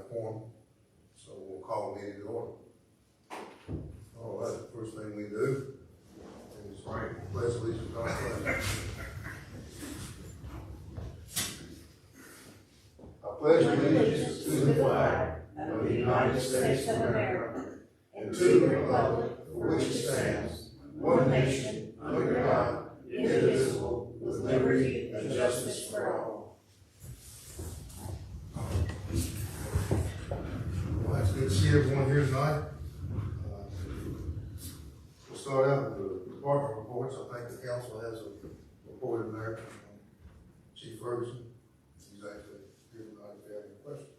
quorum, so we'll call the meeting to order. All right, the first thing we do is pledge allegiance to our flag. I pledge allegiance to the flag of the United States of America and to the republic for which it stands, one nation, under God, indivisible, with liberty and justice for all. Well, it's good to see everyone here tonight. We'll start out with the department reports. I think the council has a report in there. Chief Ferguson, he's actually here tonight if you have any questions.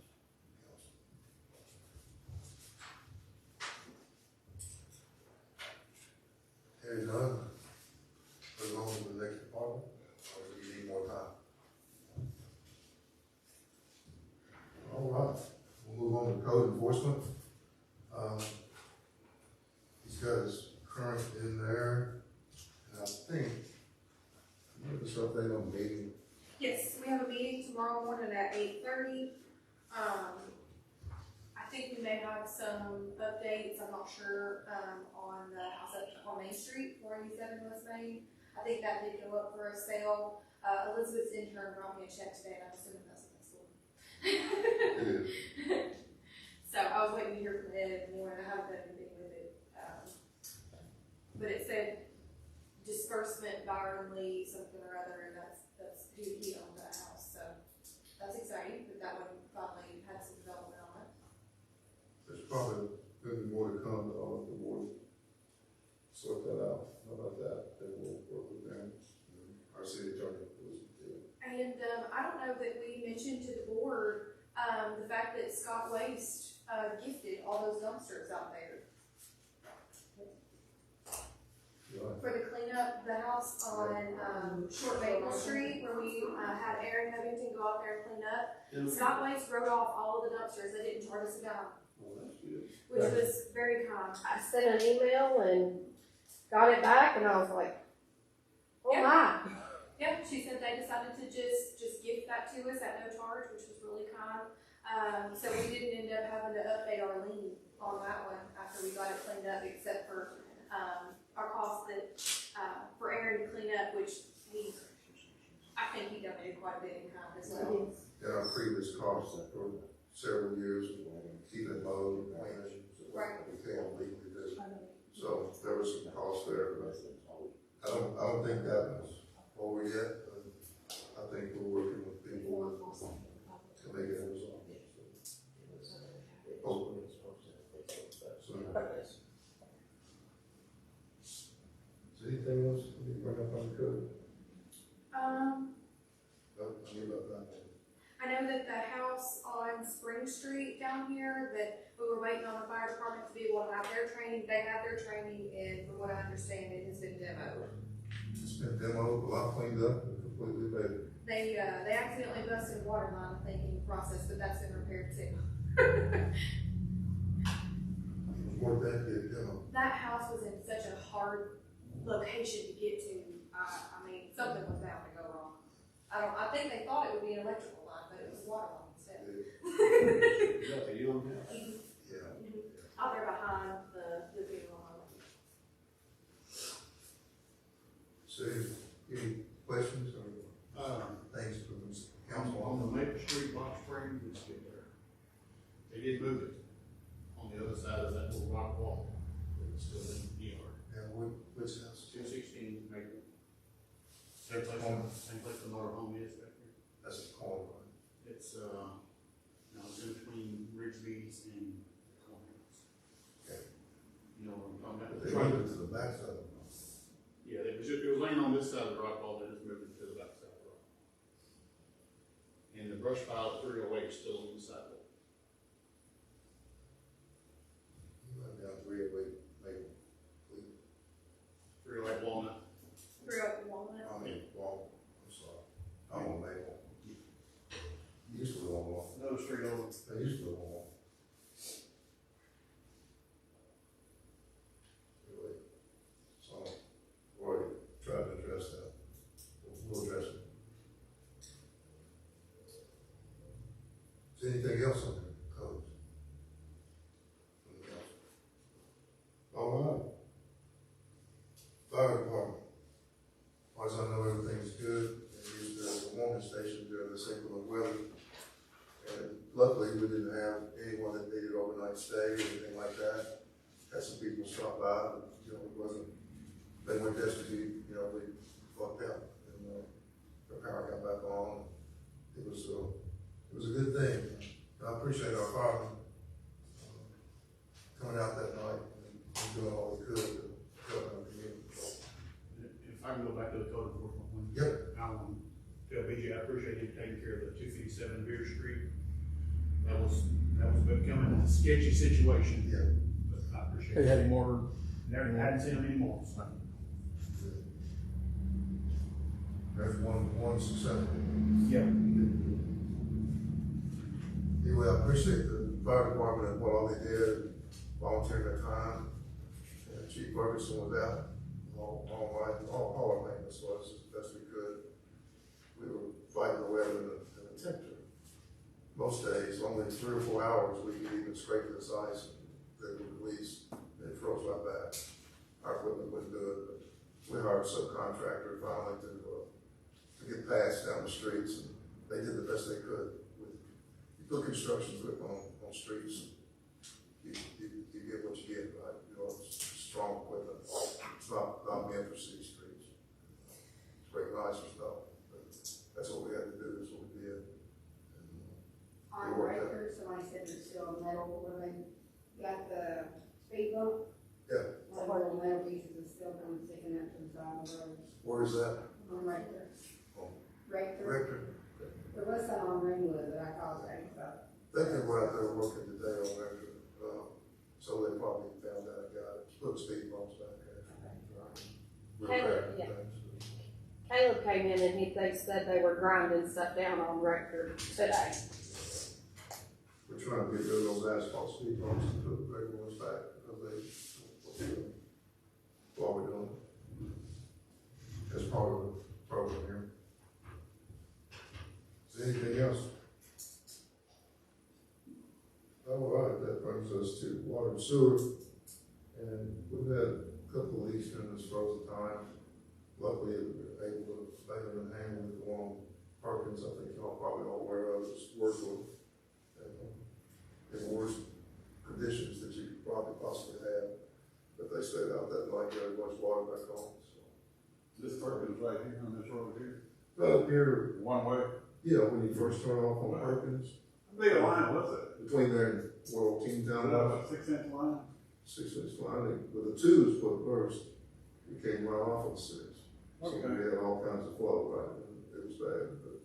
Hearing none, move on to the next department, or do you need more time? All right, we'll move on to code enforcement. He's got his current in there, and I think, this update on the meeting. Yes, we have a meeting tomorrow morning at 8:30. I think we may have some updates, I'm not sure, on the house up on Main Street, 487 West Main. I think that did go up for a sale. Elizabeth's intern brought me a check today, and I'm assuming that's the next one. So I was waiting to hear from Ed in the morning. I haven't done anything with it. But it said disbursement, Byron Lee, something or other, and that's who he owned that house. So that's exciting that one finally had some development on it. There's probably going to be more to come, but I'll let the board sort that out. How about that? Then we'll work with them. Our city attorney was too. And I don't know that we mentioned to the board the fact that Scott Waste gifted all those dumpsters out there for the cleanup, the house on Short Maple Street where we had Aaron Covington go out there and clean up. Scott Waste wrote off all of the dumpsters. They didn't charge us a dime, which was very kind. I sent an email and got it back, and I was like, "Oh Yeah. my!" Yep, she said they decided to just gift that to us at no charge, which was really kind. So we didn't end up having to update our lien on that one after we got it cleaned up, except for our cost that for Aaron to clean up, which I think he donated quite a bit in kind as well. And our previous costs for several years, keep it low, Right. we can't legally do. So there was some cost there, but I don't think that was over yet. But I think we're working with people to make it resolved. Hopefully. So, is there anything else we can bring up on the code? I mean about that. I know that the house on Spring Street down here, that we were waiting on the fire department to be able to have their training. They had their training, and from what I understand, it has been demoed. It's been demoed, a lot cleaned up, and completely better. They accidentally busted a water line, I think, in the process, but that's been repaired too. Before that did demo. That house was in such a hard location to get to. I mean, something was bound to go wrong. I think they thought it would be an electrical line, but it was a water line instead. Is that the young house? Yeah. Out there behind the funeral home. So, any questions or things from the council On on the Maple Street box spring, let's get there. They did move it on the other side of that little rock wall. It's still in the yard. and which house? 216 Maple. Same place the motor home is back here. That's the corner. It's, it's in between Ridgeby's and Corners. Okay. You know what I'm talking But about? they moved it to the back side of the house. Yeah, it was laying on this side of the rock wall, then it's moving to the back side of the rock. And the brush pile at 308 is still on the sidewalk. You went down 308 Maple. 308 Walnut. 301 Walnut. I mean, Walnut, I'm sorry. I'm on Maple. Used to live on Walnut. Another street over. I used to live on Walnut. Really? So, Roy tried to address that. We'll address it. Is there anything else on the codes? luckily, we didn't have anyone that needed overnight stay or anything like that. Had some people stop by, but, you know, it wasn't, they weren't destitute, you know, they fucked out, and, the power got back on. It was a good thing. I appreciate our firemen coming out that night and doing all they could to help our community. If I can go back to the code enforcement one. Yep. I want to tell BJ, I appreciate you taking care of the 257 Beer Street. That was becoming a sketchy situation. Yeah. But I appreciate They it. had any more? Never hadn't seen them anymore. So. That's one success. Yeah. Anyway, I appreciate the fire department and what all they did, volunteering their time. And Chief Ferguson was out, all our maintenance was as best we could. We were fighting the weather and the temperature. Most days, only 3 or 4 hours, we could even scrape this ice and they would release, and it froze right back. Our equipment wouldn't do it, but we hired a subcontractor finally to get paths down the streets, and they did the best they could. You put construction equipment on streets, you get what you get, right? You know, it's strong equipment. It's not meant for city streets. It's great, nicer stuff, but that's what we had to do, that's what we did. On record, somebody said there's still metal, where they got the speed bump. Yeah. One of the metal pieces is still kind of sticking up to the side of the road. Where is that? On record. Oh. Rector. Rector. There was some on Ringwood, but I called Ray, so. They think we're out there working today on Rector, so they probably found out and got it. Put speed bumps back there. Caleb, yeah. Caleb came in and they said they were grinding stuff down on record today. We're trying to get rid of those asphalt speed bumps and put the regular ones back, because what we're doing. That's part of the program here. Is there anything else? All right, that brings us to water and sewer. And we've had a couple of leaks during this frozen time. Luckily, we were able to lay them in hand with the one Perkins, I think y'all probably all aware of, it's Wordsworth. In the worst conditions that you could probably possibly have. But they stayed out that night, got as much water back on, so. This Perkins right here on this road here. Right up here, One way. yeah, when you first turn off on Perkins, How big a line was it? between there and World Team Town, A 6-inch line? 6 inch line, but the 2 was put first, it came right off of the 6. So Okay. we had all kinds of flow, right, and it was bad, but,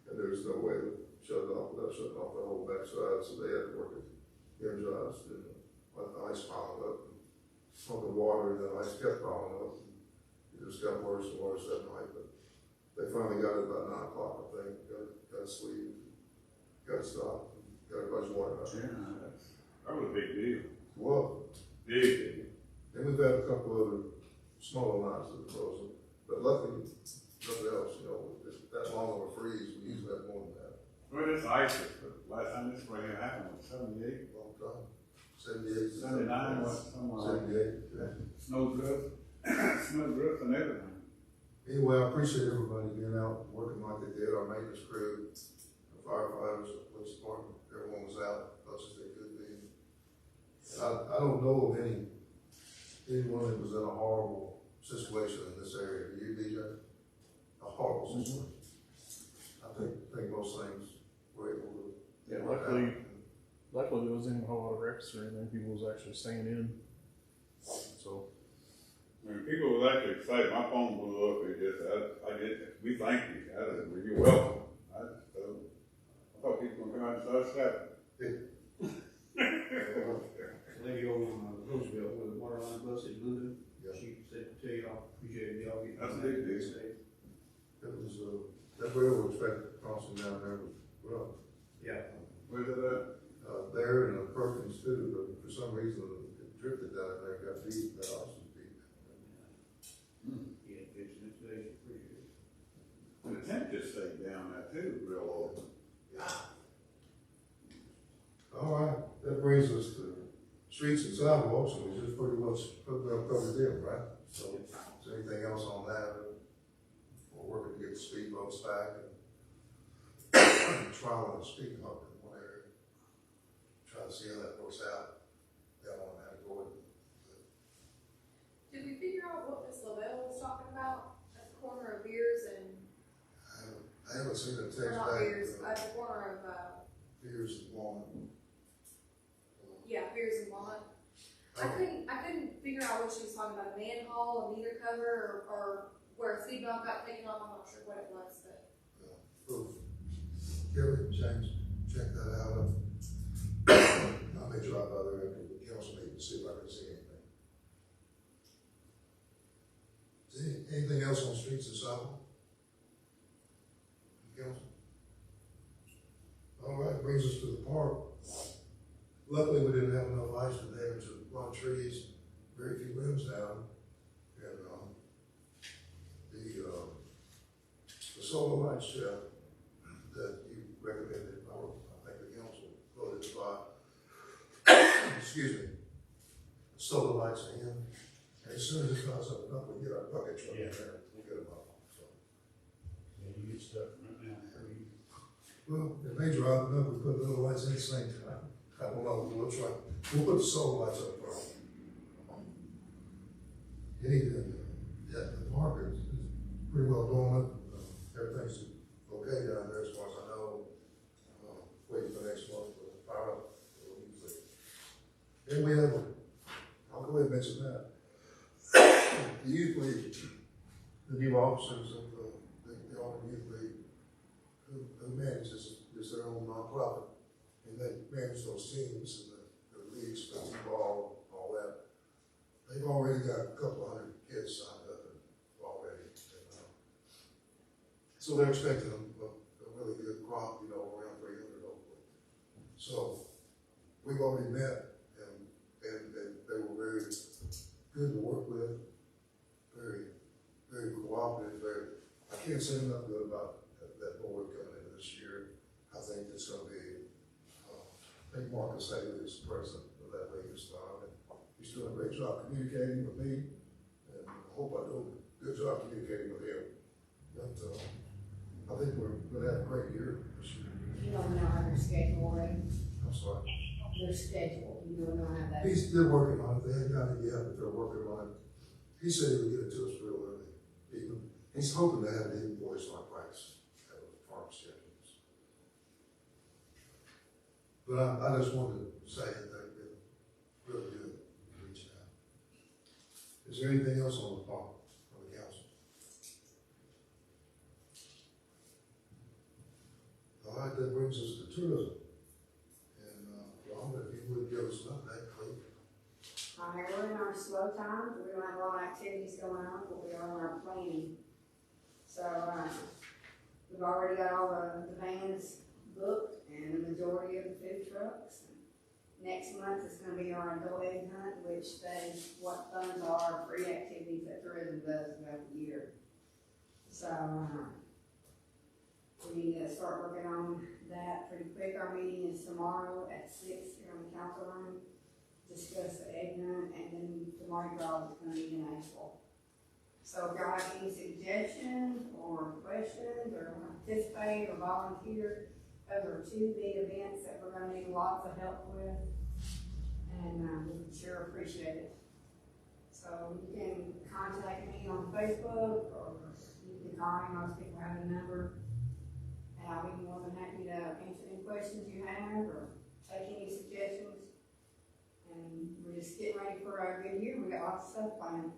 and there was no way to shut it off without shutting off the whole backside, so they had to work it energized and let the ice pile up, and pumping water, and the ice kept piling up, and it just got worse and worse that night, but they finally got it about 9 o'clock, I think, got it sleeved, got it stopped, got a bunch of water out. Yeah, that was a big deal. Well, Big deal. and we've had a couple other smaller lines that are frozen, but luckily, nothing else, you know, if that long of a freeze, we usually have more than that. Well, this ice, last time this right here happened was 78, Long time, 78. 79, what, something like that. 78, yeah. Snowdrift, snowdrift and everything. Anyway, I appreciate everybody being out, working like they did, our maintenance crew, the firefighters, the police department, everyone was out as much as they could be. I don't know of anyone that was in a horrible situation in this area. Do you, DJ? A horrible situation. I think most things were able to. Yeah, work luckily, out. luckily there wasn't a whole lot of wrecks or anything. People was actually staying in. So, When people was actually excited, my phone blew up, we thank you, you're welcome. I thought people were coming out and start slapping. Lady over on Roosevelt with the water line bus at Luda, Yeah. she said to tell y'all, appreciate y'all getting. That's a big deal. It was, that railroad track crossing down there was rough. Yeah. Where's it at? There and Perkins too, but for some reason it drifted down there, got deep, that ice was deep. Yeah, fixing it today, appreciate it. And the temperature stayed down there too, real low. All right, that brings us to streets and sidewalks, and we just pretty much covered them, right? So, is there anything else on that? We're working to get the speed boats back and trialing the speed hump in one area. try to see how that works out down on that board. Did we figure out what Miss Lavelle was talking about at the corner of Beers and, I haven't seen a or text not back. Beers, at the corner of, Beers and Walnut. yeah, Beers and Walnut? I couldn't figure out what she was talking about, a manhole, a meter cover, or where a speed bump got taken off, I'm not sure what it was, but. Kevin, James, check that out. I may drop by there after the council meeting to see if I can see anything. Is anything else on streets and sidewalk? Council? All right, brings us to the park. Luckily, we didn't have enough ice to damage a lot of trees, very few limbs down. And, the solar lights, Jeff, that you recommended, or I think the council voted to buy, excuse me, solar lights in, and as soon as it comes up, we get our bucket truck in there, we'll get them up, so. Yeah, you get stuff right now. Well, if they drop it up, we put little lights in the same time. I don't know, we'll try, we'll put the solar lights up front. Anything, yeah, the park is pretty well dormant, everything's okay down there as far as I know. Waiting for next month for the fire up. Then we have, I'll go ahead and mention that. The youth league, the new officers of the Auburn Youth League, who manages, is their own nonprofit, and they manage those teams and the leagues, basketball, all that. They've already got a couple hundred kids signed up already. And, so they're expecting a really good crop, around 300 hopefully. So we've already met, and they were very good to work with, very, very cooperative. I can't say enough good about that board coming into this year. I think it's going to be, I think Marcus Haley is the president of that league this time, and he's doing a great job communicating with me, and I hope I do a good job communicating with him. But I think we're going to have a great year this year. You don't know how their schedule is, I'm sorry. their schedule, you don't know how that. They're working on it. They haven't got it yet, but they're working on it. He said he would get it to us real early. He's hoping to have it even before they start practice at the farm schedules. But I just wanted to say that they've been really good reaching out. Is there anything else on the council? All right, that brings us to tourism. And, Ron, if you would give us an update, please. We're in our slow times, we don't have a lot of activities going on, but we are in our planning. So, we've already got all the vans booked and the majority of the food trucks. Next month is gonna be our adult egg hunt, which what funds are free activities that tourism does throughout the year. So, we need to start working on that pretty quick. Our meeting is tomorrow at 6 here in the council room. Discuss the egg hunt, and then the Mardi Gras is gonna be in April. So if y'all have any suggestions or questions or want to participate or volunteer, those are two big events that we're gonna need lots of help with. And we sure appreciate it. So you can contact me on Facebook, or you can call me, most people have a number. And I'll be more than happy to answer any questions you have or take any suggestions. And we're just getting ready for a good year. We got lots of stuff planned.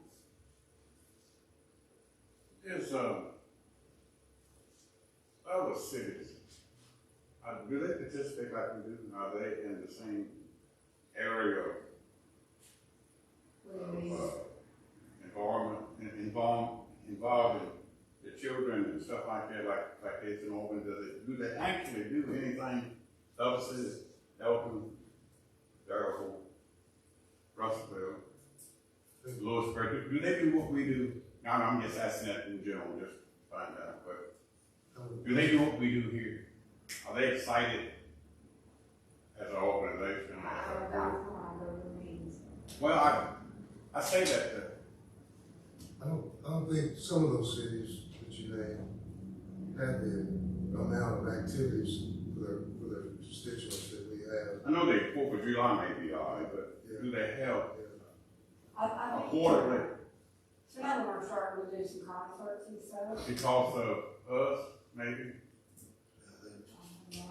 Is, other cities, do they participate like we do? Are they in the same area What do you mean? involving the children and stuff like that, like it's in Auburn? Do they actually do anything? Other cities, Elton, Darrell, Russellville, Lewisburg, do they do what we do? Now, I'm just asking that in general, just to find out, but do they do what we do here? Are they excited as an organization? I don't know those meetings. Well, I say that, I don't think some of those cities that you named have the amount of activities for their constituents that we have. I know they, 4th of July may be all right, but do they have I a think. quarterly So now we're starting to do some concerts and stuff. because of us, maybe?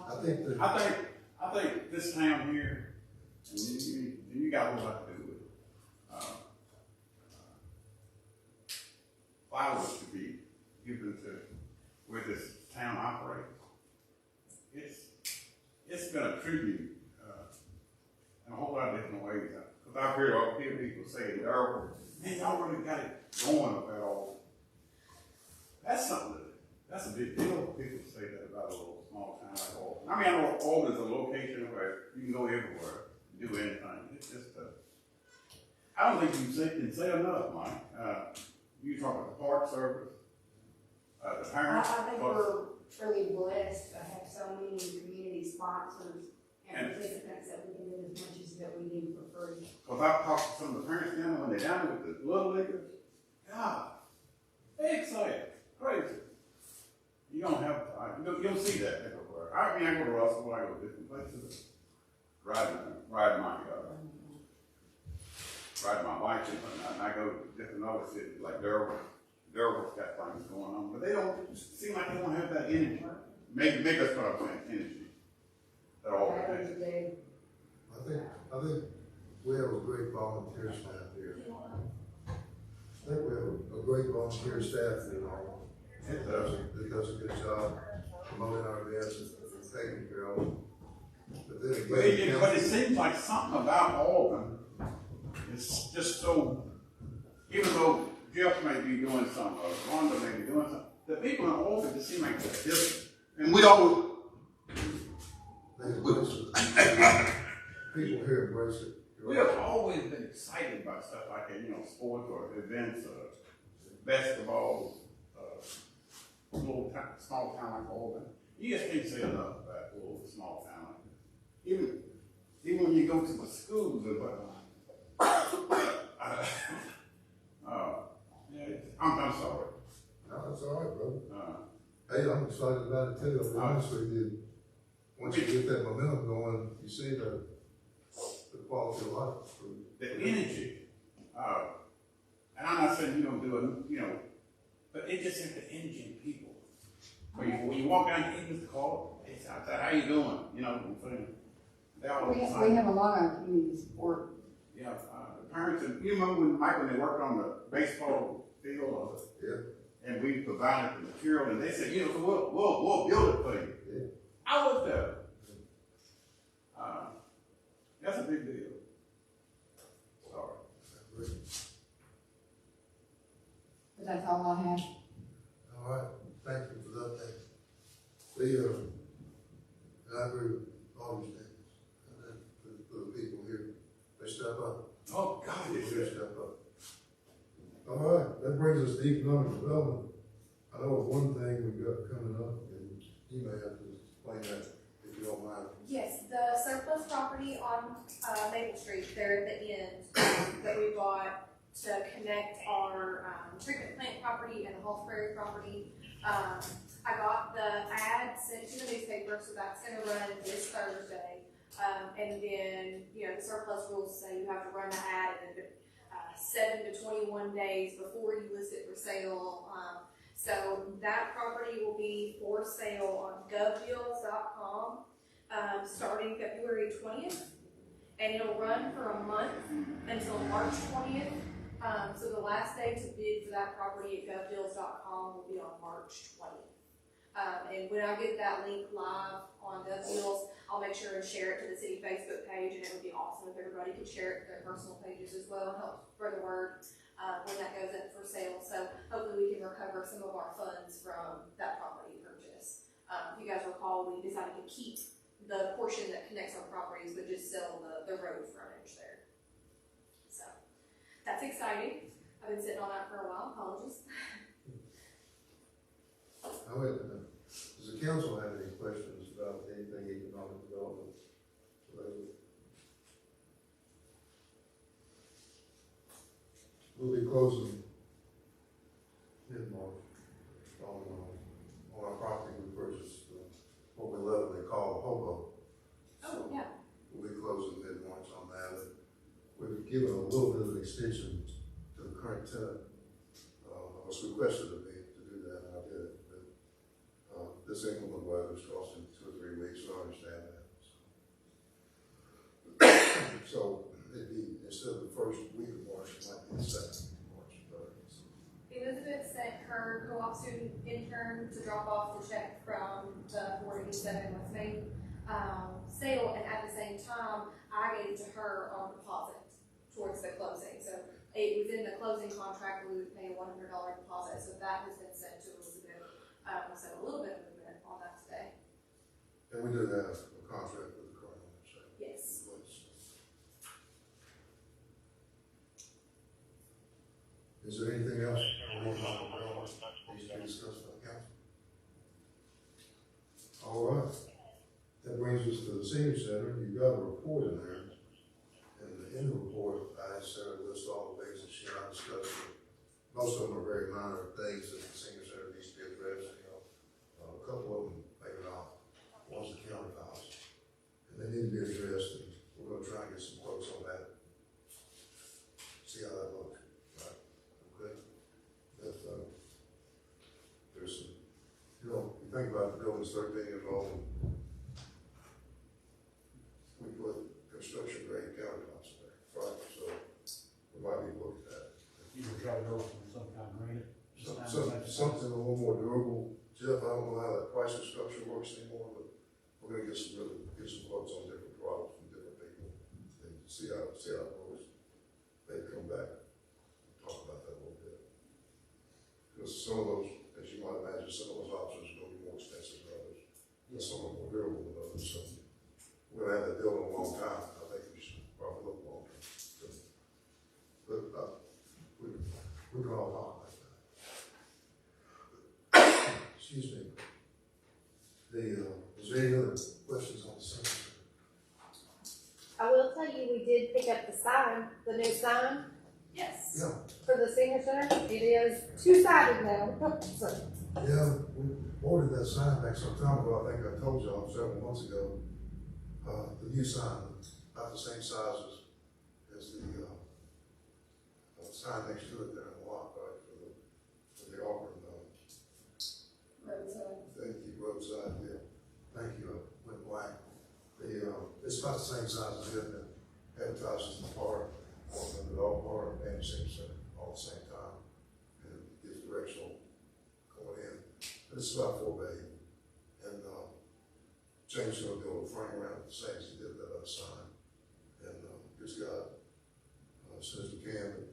I think that, I think this town here, and you got a lot to do with it. Flowers to be given to where this town operates. It's been a tribute, in a whole lot of different ways. Cause I've heard people say, man, y'all really got it going up at all. That's a big deal. People say that about a little small town like Albany. I mean, I know Albany is a location where you can go everywhere, do anything. It's just, I don't think you can say enough, Mike. You talk about the park service, the parents. I think we're really blessed to have so many community sponsors and participants that we can do as much as that we do for free. Cause I've talked to some of the parents down there when they're down there with the little leaguers. God, they excited, crazy. You don't have, you don't see that everywhere. I mean, I go to Russell, I go to different places, ride my bike and I go to different other cities like Durham. Durham's got things going on, but they don't seem like they don't have that energy. Make us what I'm saying, energy. At all. I think we have a great volunteer staff here. I think we have a great volunteer staff here. That does a good job promoting our events and taking care of them. But then again, But it seems like something about Albany is just so, even though Jeff may be doing something, or Rhonda may be doing something, the people in Albany just seem like they're different. And we all, people here embrace it. we have always been excited about stuff like that, you know, sports or events, basketball, small town like Albany. You just can't say enough about a little small town like that. Even when you go to the schools and I'm sorry. No, it's all right, brother. Hey, I'm excited about it too. I'll be honest with you. Once you get that momentum going, you see the quality of life. The energy. And I'm not saying you don't do it, you know, but it just is the energy in people. When you walk down the English call, it's outside, how you doing? You know what I'm saying? They all We have a lot of community support. Yeah, the parents, and you remember when they worked on the baseball field, and we provided the material, and they said, you know, we'll build it for you. Yeah. I was there. That's a big deal. Sorry. But that's all I have. All right, thank you for the update. And I agree with all these things. And then for the people here, they step up. Oh, God, They it's do step up. All right, that brings us to economic development. I know of one thing we've got coming up, and you may have to explain that if you don't mind. Yes, the surplus property on Maple Street, there at the end, that we bought to connect our treatment plant property and the Halls Prairie property. I got the ad sent to the newspaper, so that's gonna run this Thursday. And then, you know, the surplus rules say you have to run the ad in 7 to 21 days before you list it for sale. So that property will be for sale on govdeals.com. Starting February 20th, and it'll run for a month until March 20th. So the last day to bid for that property at govdeals.com will be on March 20th. And when I get that link live on GovDeals, I'll make sure and share it to the city Facebook page, and it would be awesome if everybody could share it to their personal pages as well and help spread the word when that goes up for sale. So hopefully we can recover some of our funds from that property purchase. If you guys recall, we decided to keep the portion that connects our properties, but just sell the road frontage there. So that's exciting. I've been sitting on that for a while. Apologies. Does the council have any questions about anything economic development related? We'll be closing mid-March on our property we purchased, what we lovingly call Hobo. Oh, yeah. We'll be we've given a little bit of an extension to the current tenant. I was requested of me to do that, and I did, but, this inclement weather's costing 2 or 3 weeks, so I understand that. So, it'd be, instead of the first week of March, it might be the second week of March, Elizabeth sent her co-op student intern to drop off the check from the 487 West Main sale, and at the same time, I gave it to her on deposit towards the closing. So it was in the closing contract, we would pay a $100 deposit, so that has been sent to Elizabeth. So a little bit of movement on that today. And we do have a contract with the Cardinal, so. Yes. Is there anything else needs to be discussed by the council? All right. That brings us to the senior center. You've got a report in there. And in the report, I asked Sarah to list all the things that she and I discussed. Most of them are very minor things that the senior center needs to be addressed. A couple of them, maybe not. One's the county house. And they need to be addressed, and we're gonna try and get some quotes on that. See how that looks. But, there's some, you think about the building's 13 years old, we put construction grade countertops in there, right? So we might need to look at that. You would try to go from some kind of granite. Something a little more durable. Jeff, I don't know how that pricing structure works anymore, but we're gonna get some quotes on different products from different people and see how it goes. They come back and talk about that a little bit. Because some of those, as you might imagine, some of those options are gonna be more expensive than others. And some are more durable than others, so we're gonna have that building a long time. I think we should probably look long term. But, we can all talk about that. Excuse me. Is there any other questions on the subject? I will tell you, we did pick up the sign, the new sign Yes. Yeah, for the senior center. It is 2-sided now. So, yeah, we ordered that sign back some time ago. I think I told y'all several months ago. The new sign, about the same size as the sign next to it there in the lot, right, for the Auburn, thank you, roadside, yeah. Thank you, went black. It's about the same size as it, and advertises the park, the dog park, and the senior center all at the same time. And it gives directional going in. But it's about 4 bay. And, James is gonna build a frame around it the same as he did that other sign. And, just got, as soon as we can, but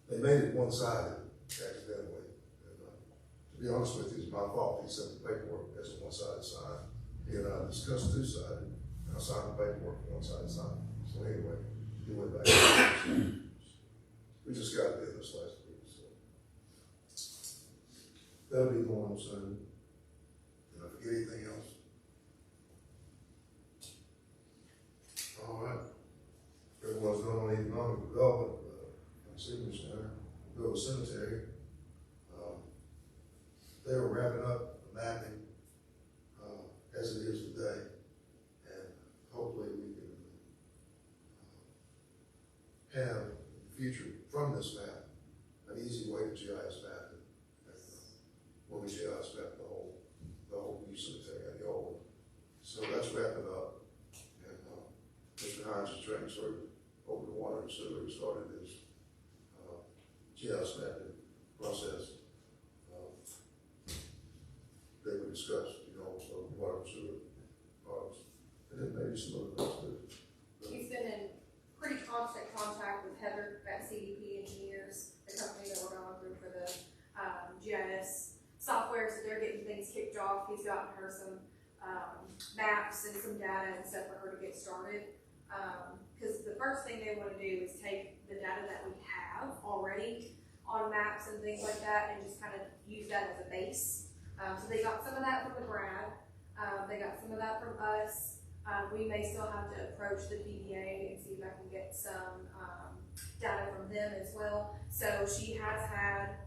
they made it one-sided accidentally. And, to be honest with you, it's my fault. He sent the paperwork as a one-sided sign. He and I discussed 2-sided, and I signed the paperwork for one-sided sign. So anyway, he went back. We just got it in this last week, so. That'll be going on soon. Did I forget anything else? All right. Everyone's going on economic development, senior center, build a cemetery. They are wrapping up the mapping, as it is today, and hopefully we can have in the future from this map an easy way to GIS map it. When we GIS map the whole new cemetery and the old one. So that's wrapping up, and Mr. Hines is transferred over to water and sewer. He started his GIS mapping process. They were discussed, so water and sewer products, and then maybe some other things too. He's been in pretty constant contact with Heather at CDP Engineers, the company that we're going through for the GIS software, so they're getting things kicked off. He's gotten her some maps and some data and stuff for her to get started. Because the first thing they want to do is take the data that we have already on maps and things like that and just kind of use that as a base. So they got some of that from the grad, they got some of that from us. We may still have to approach the PDA and see if I can get some data from them as well. So she has had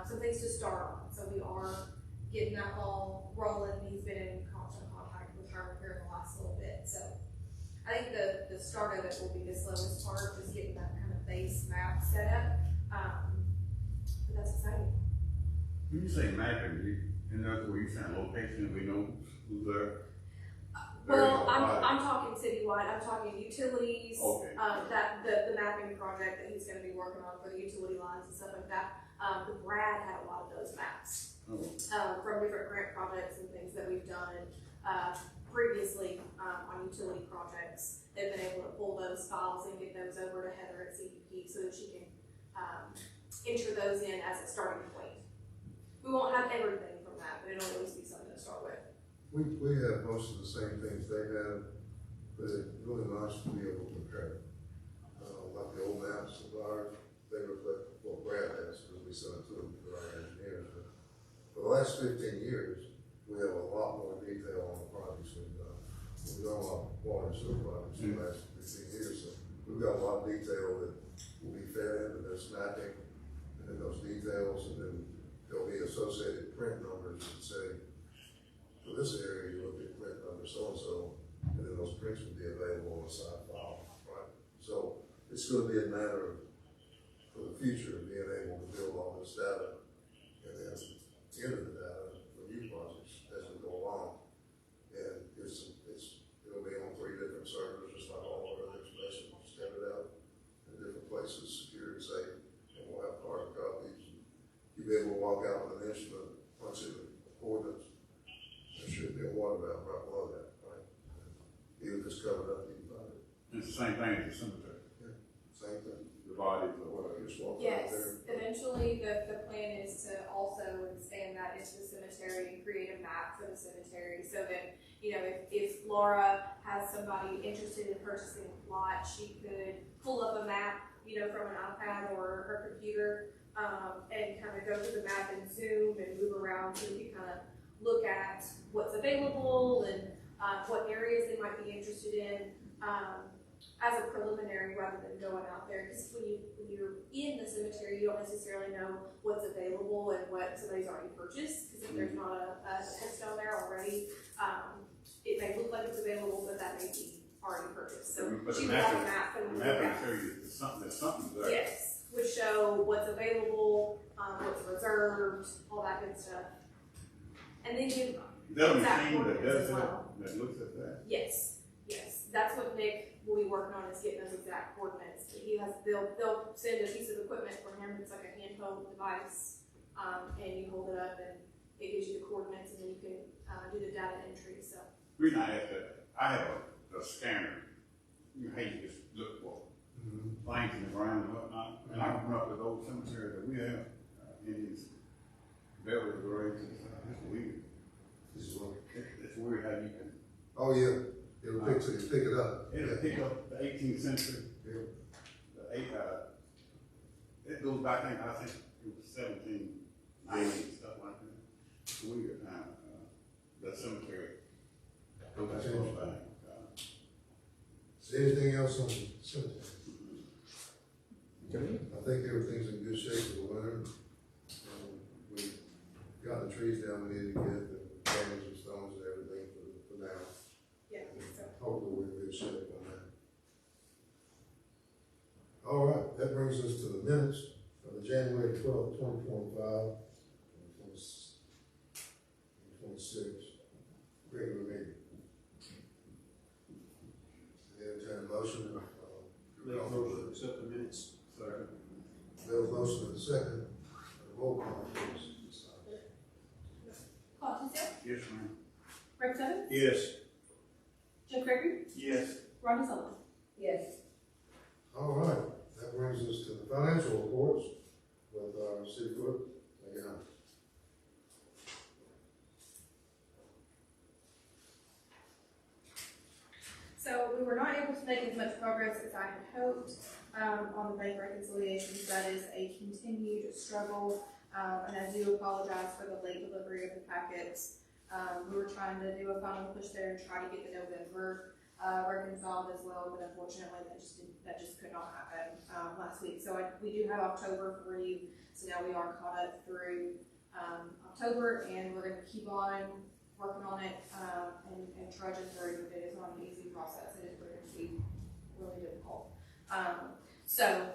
some things to start on. So we are getting that all rolling. He's been in constant contact with her here in the last little bit. So I think the start of it will be the slowest part, just getting that kind of base map set up. But that's exciting. When you say mapping, in other words, you saying location, we know who's there? Well, Very wide. I'm talking citywide, I'm talking utilities, Okay. the mapping project that he's gonna be working on for the utility lines and stuff like that. But Brad had a lot of those maps, Oh. from different grant projects and things that we've done, previously, on utility projects. They've been able to pull those files and get those over to Heather at CDP so that she can, enter those in as a starting point. We won't have everything from that, but it'll at least be something to start with. We have most of the same things they have, but it's really nice to be able to compare. Like the old maps of ours, they reflect what Brad has, because we sent it to them for our engineers. But for the last 15 years, we have a lot more detail on the projects we've done. We've done a lot of water and sewer projects in the last 15 years, so we've got a lot of detail that will be fed into this mapping, and then those details, and then there'll be associated print numbers that say, for this area, you look at print number so-and-so, and then those prints will be available on a side file, right? So it's gonna be a matter of, for the future, being able to build all this data, and then enter the data for new projects as we go along. And it'll be on 3 different servers, just like all our other information, scattered out in different places, secure and safe, and we'll have carbon copies. You'll be able to walk out with an instrument, punch in the coordinates. There should be a water valve right below that, right? Even if it's covered up, you can find it. It's the same thing as the cemetery, Same thing. the bodies or whatever. Just walk out Yes, there. eventually the plan is to also expand that into the cemetery and create a map for the cemetery so that, you know, if Laura has somebody interested in purchasing a lot, she could pull up a map, you know, from an iPad or her computer, and kind of go through the map and zoom and move around so you can kind of look at what's available and, what areas they might be interested in, as a preliminary rather than going out there. Because when you're in the cemetery, you don't necessarily know what's available and what somebody's already purchased. Because if there's not a headstone there already, it may look like it's available, but that may be already purchased. So But she the would have a map map and The look map at. will show you there's something there. Yes, would show what's available, what's reserved, all that good stuff. And then you, Is that a exact machine that coordinates does as that, well. that looks at that? Yes, that's what Nick will be working on, is getting those exact coordinates. They'll send a piece of equipment for him, it's like a handheld device, and you hold it up and it gives you the coordinates and then you can, do the data entry, so. The reason I asked that, I have a scanner, you know, how you just look for things in the ground and whatnot, and I run up to the old cemetery that we have, Indians, burial graves, it's weird. It's weird how you can, Oh, yeah, it'll pick it up. it'll pick up the 18th century, Yeah. it goes back, I think it was 1790, stuff like that. It's weird, that cemetery. Goes back close back. Is there anything else on the cemetery? Okay. I think everything's in good shape for the winter. We've got the trees down we need to get, the branches and stones and everything for now. Yeah, so. Hopefully we're in good shape on that. All right, that brings us to the minutes of the January 12th, 2025, 26, regular meeting. Entertain a motion. Make a motion to accept the minutes. Second. Bill's motion and second. Roll call, please. Claude Tisdale, Yes, ma'am. Greg Stubbs, Yes. Jeff Gregory, Yes. Rodney Sullivan. Yes. All right, that brings us to the financial reports with our city clerk. Again. So we were not able to make as much progress as I had hoped, on the bank reconciliations. That is a continued struggle, and I do apologize for the late delivery of the packets. We were trying to do a final push there and try to get the November, reconciled as well, but unfortunately that just could not happen, last week. So we do have October for you, so now we are caught up through, October, and we're gonna keep on working on it, and trudging through. It is not an easy process. It is proving to be So,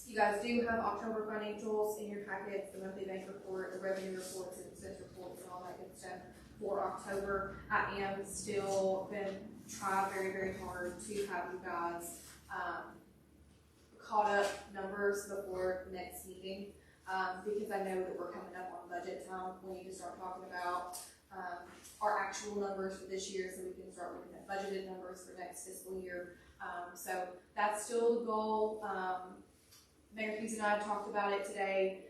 you guys do have October financials in your packets, the monthly bank report, the revenue reports, and expense reports, and all that good stuff for October. I am still been trying very, very hard to have you guys, caught up numbers before next meeting, because I know that we're coming up on budget time. We need to start talking about, our actual numbers for this year, so we can start looking at budgeted numbers for next fiscal year. So that's still the goal. Mayor Hughes and I talked about it today.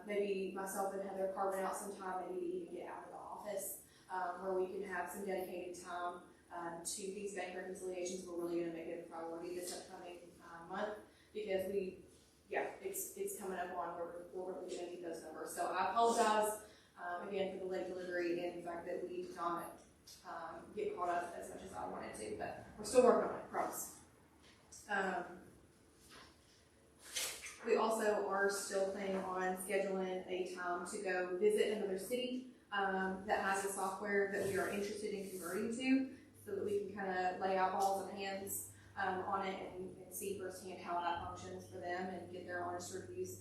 Maybe myself and Heather carving out some time, maybe to even get out of the office, where we can have some dedicated time to these bank reconciliations. We're really going to make it a priority this upcoming month, because it's coming up on where we're really going to need those numbers. So I apologize again for the late delivery and the fact that we did not get caught up as much as I wanted to, but we're still working on it, promise. We also are still planning on scheduling a time to go visit another city that has a software that we are interested in converting to, so that we can kind of lay out balls and hands on it and see firsthand how that functions for them and get their honest reviews.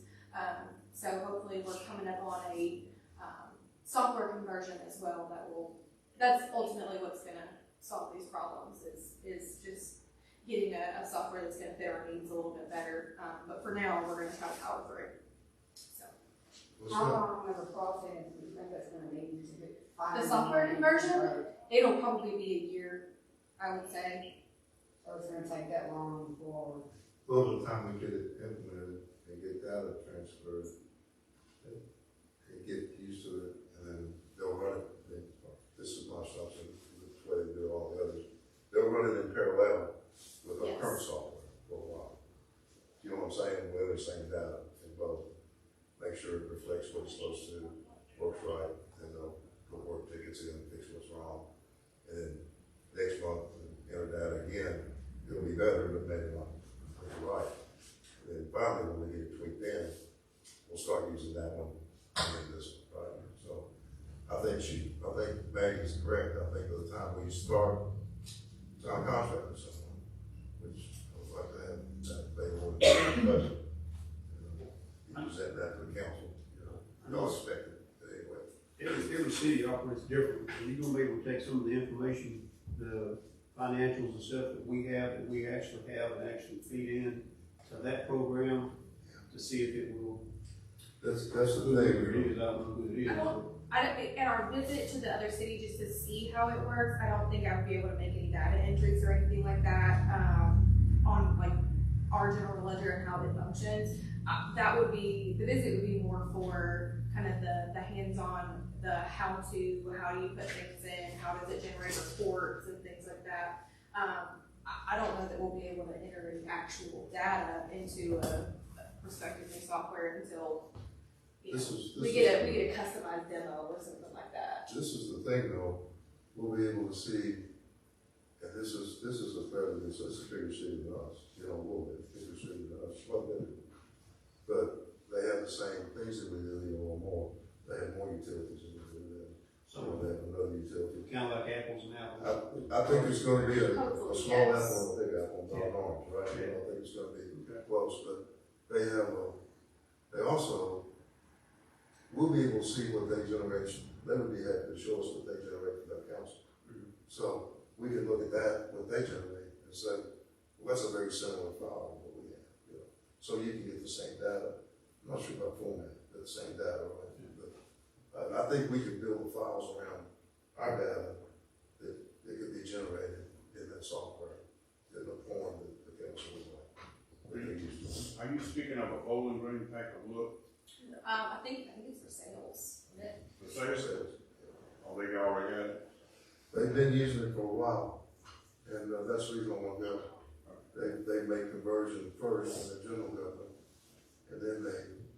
So hopefully we're coming up on a software conversion as well that's ultimately what's going to solve these problems is just getting a software that's going to fit our needs a little bit better. But for now, we're going to try to power through. So How long of a process do you think that's gonna be to get? the software conversion, it'll probably be a year, I would say. So it's gonna take that long for, Well, by the time we get it implemented and get data transferred, and get used to it, and then they'll run it. This is my stuff, so the way they do all the others. They'll run it in parallel with our Yes. current software for a while. You know what I'm saying? We're the same data in both. Make sure it reflects what it's supposed to, works right, and they'll put work tickets in, fix what's wrong. And then next month, enter data again, it'll be better, but maybe not right. And then finally, when we get it tweaked in, we'll start using that one and then this one, right? So I think Maggie's correct. I think by the time we start, sign a contract with someone, which I would like to have that available in the budget. You present that to the council, don't expect it anyway. Every city operates differently, and you're gonna be able to take some of the information, the financials and stuff that we actually have and actually feed in to that program to see if it will. That's the Who it thing. is, I don't know who it is. I don't think, at our visit to the other city, just to see how it works, I don't think I would be able to make any data entries or anything like that, on like our general ledger and how it functions. The visit would be more for kind of the hands-on, the how do you put things in, how does it generate reports and things like that. I don't know that we'll be able to enter any actual data into a prospective new software until we get a customized demo or something like that. This is the thing though, we'll be able to see, and this is a fairly, it's a bigger city than us, a little bit bigger city than us, but they have the same things that we do, or more. They have more utilities than we do. So they have another utility. Kind of like apples and apples. I think it's gonna be a Hopefully, small yes. apple and a big apple, not an orange, right? I don't think it's gonna be close, but they also, we'll be able to see what they generate. They would be happy to show us what they generate for that council. So we can look at that, what they generate, and say, well, that's a very similar file to what we have, So you can get the same data. I'm not sure about format, but the same data, right? But I think we can build the files around our data that could be generated in that software in the form that the council would like. Are you speaking of a Bowling Green type of look? I think it's for sales. Isn't it? The sales? Oh, they already got it? They've been using it for a while, and that's the reason I want to go. They make conversion first in the general government, and then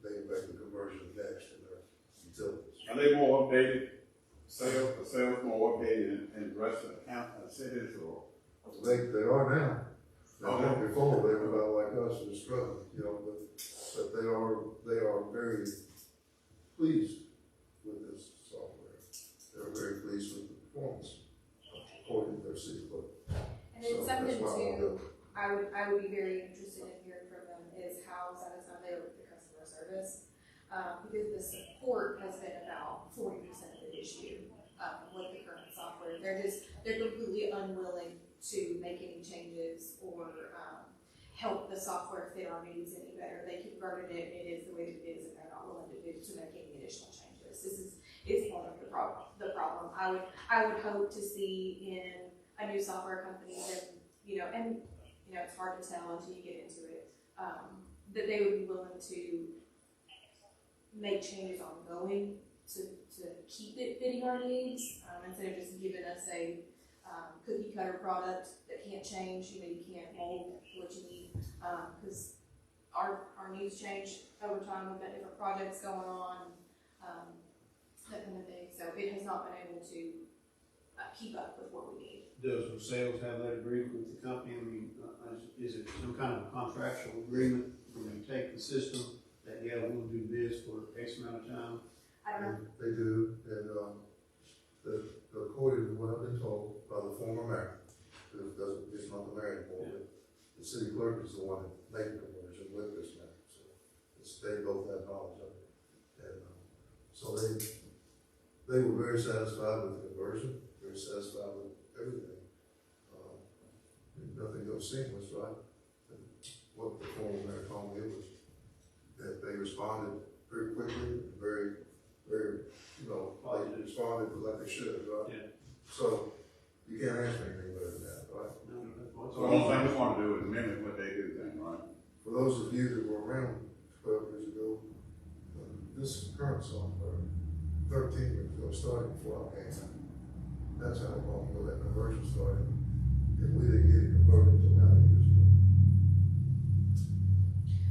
they make the conversion next in their utilities. Are they more updated? The sales more updated in the rest of the cities or? They are now. They weren't before. They were about like us and struggling, but they are very pleased with this software. They're very pleased with the performance according to their city clerk. And then So something that's why I wanna too, go. I would be very interested in hearing from them is how satisfied they are with the customer service. Because the support has been about 40% of the issue, with the current software. They're completely unwilling to make any changes or, help the software fit our needs any better. They converted it, it is the way that it is, and they're not willing to make any additional changes. This is part of the problem. I would hope to see in a new software company that, and it's hard to tell until you get into it, that they would be willing to make changes ongoing to keep it fitting our needs, instead of just giving us a cookie cutter product that can't change. You can't mold what you need, because our needs change over time. We've got different projects going on, that kind of thing. So it has not been able to keep up with what we need. Does the sales have that agreement with the company? I mean, is it some kind of a contractual agreement when you take the system that, yeah, we'll do this for X amount of time? I don't know. They do, and, according to what I've been told by the former mayor, because it's not the mayor anymore, but the city clerk is the one that made the conversion with this mayor, so they both have knowledge of it. And, so they were very satisfied with the conversion, very satisfied with everything. Nothing goes seamless, right? And what the former mayor told me was that they responded very quickly, very, very, they responded like they should, right? Yeah. So you can't ask for anything better than that, right? So the only thing we want to do is mimic what they do then, right? For those of you that were around 12 years ago, this current software, 13 years ago, started before I came. That's how long ago that conversion started. And we didn't get it converted until 9 years ago.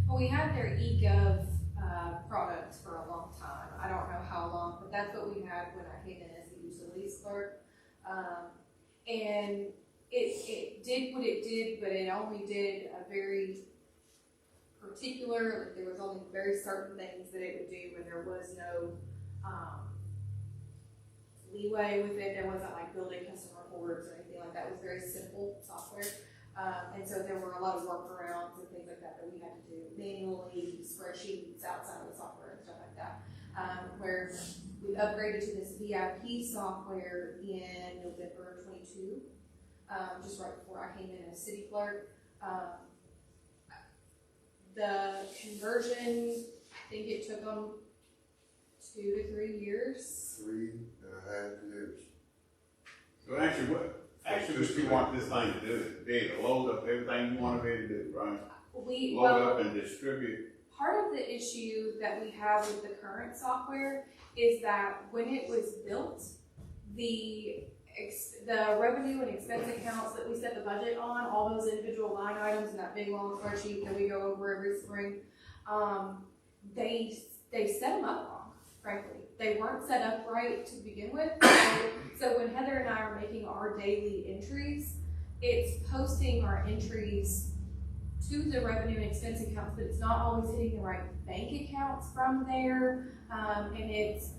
Well, we had their eGov product for a long time. I don't know how long, but that's what we had when I came in as the utilities clerk. And it did what it did, but it only did a very particular, there was only very certain things that it would do, and there was no leeway with it. There wasn't like building custom reports or anything like that. It was very simple software. And so there were a lot of workarounds and things like that that we had to do manually, spreadsheets outside of the software and stuff like that. Where we upgraded to this VIP software in November of 22, just right before I came in as city clerk. The conversion, I think it took them 2 to 3 years. 3.5 years. So actually, what you want this thing to do is be able to load up everything you want to be able to do, right? Load up and distribute. Part of the issue that we have with the current software is that when it was built, the revenue and expense accounts that we set the budget on, all those individual line items in that big long spreadsheet that we go over every spring, they set them up wrong, frankly. They weren't set up right to begin with. So when Heather and I are making our daily entries, it's posting our entries to the revenue and expense accounts, but it's not always hitting the right bank accounts from there. And it's,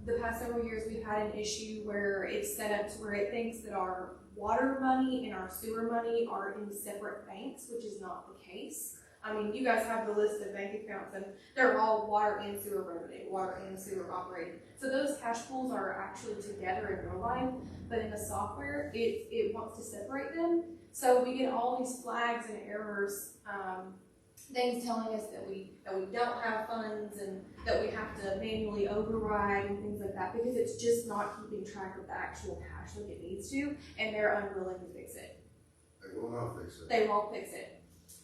the past several years, we've had an issue where it's set up to where it thinks that our water money and our sewer money are in separate banks, which is not the case. I mean, you guys have the list of bank accounts and they're all water and sewer revenue, water and sewer operating. So those cash pools are actually together in real life, but in the software, it wants to separate them. So we get all these flags and errors, things telling us that we don't have funds and that we have to manually override and things like that, because it's just not keeping track of the actual cash like it needs to, and they're unwilling to fix it. They will not fix it. They won't fix it.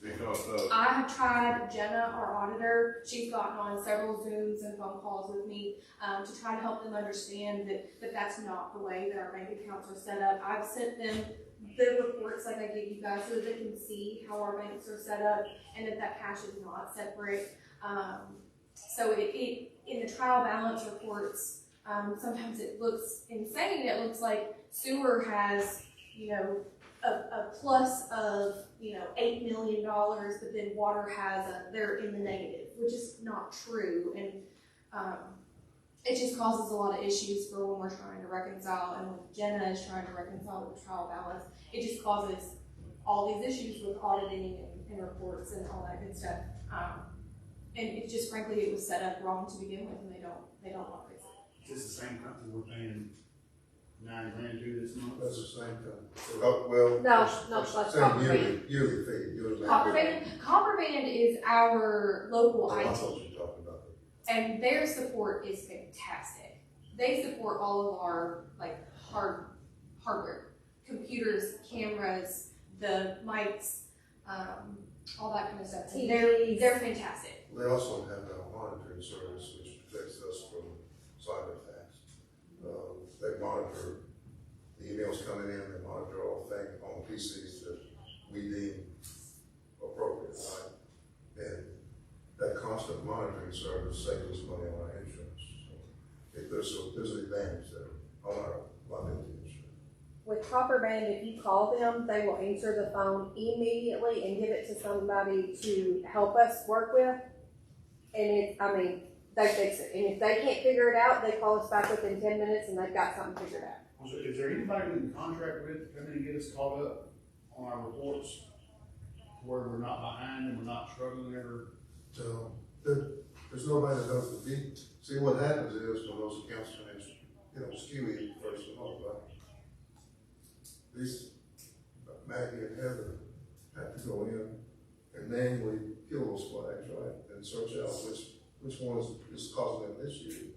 Because I have tried, Jenna, our auditor, she's gotten on several Zooms and phone calls with me to try to help them understand that that's not the way that our bank accounts are set up. I've sent them the reports like I gave you guys so that they can see how our banks are set up and that cash is not separate. So it in the trial balance reports, sometimes it looks insane. It looks like sewer has, a plus of, $8 million, but then water has they're in the negative, which is not true. And it just causes a lot of issues for when we're trying to reconcile, and when Jenna is trying to reconcile the trial balance, it just causes all these issues with auditing and reports and all that good stuff. And it just frankly, it was set up wrong to begin with, and they don't want to fix it. Is this the same company we're paying $9,000 to this month? That's the same thing. Oh, well. No, it's- no, it's that's same Copper yearly fee, yearly. Copperband is our local Oh, I IT. thought you were talking about And their support is fantastic. They support all of our like hardware, computers, cameras, the mics, all that kind of stuff. TVs. They're fantastic. it. They also have a monitoring service which protects us from cyber attacks. They monitor the emails coming in, they monitor all the things on PCs that we deem appropriate, right? And that constant monitoring service saves us money on our insurance. So if there's an advantage there on our liability insurance. With Copperband, if you call them, they will answer the phone immediately and give it to somebody to help us work with. And they fix it. And if they can't figure it out, they call us back within 10 minutes and they've got something figured out. So is there anybody we can contract with to come in and get us caught up on our reports? Where we're not behind and we're not struggling ever? So there's nobody that knows the beat. See, what happens is when those accounts come in, skewy first of all, right? These Maggie and Heather have to go in and manually kill those flags, right? And search out which one is causing them issue,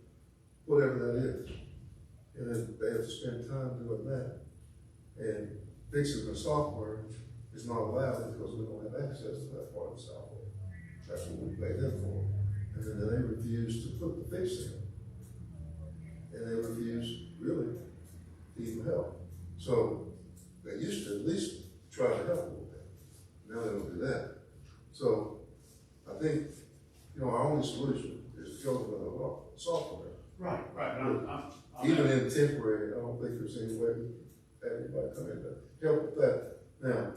whatever that is. And then they have to spend time doing that. And fixing the software is not allowed because we don't have access to that part of the software. That's what we pay them for. And then they refuse to put the fix in. And they refuse really to even help. So they used to at least try to help a little bit. Now they don't do that. So I think, our only solution is to go to the software. Right. Even in temporary, I don't think there's any way to have anybody come in to help with that. Now,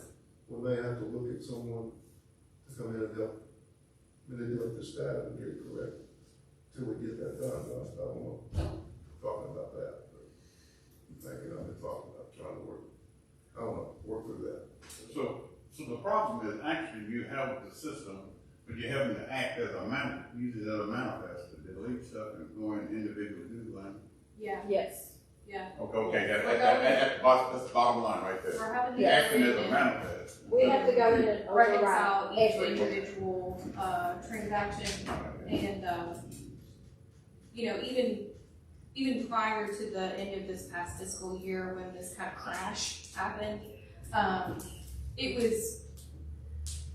we may have to look at someone to come in and help manipulate the staff and get it correct till we get that done. I don't know, talking about that, but thinking I've been talking about trying to work with that. So the problem is actually you have the system, but you're having to act as a use it as a manifest to delete stuff and go in individual do line. Yeah, Yes. yeah. Okay, that's the bottom line right there. We're having to Yeah. Acting as a manifest. We have to go in and reconcile override each everything. individual transaction, and even prior to the end of this past fiscal year when this kind of crash happened, it was,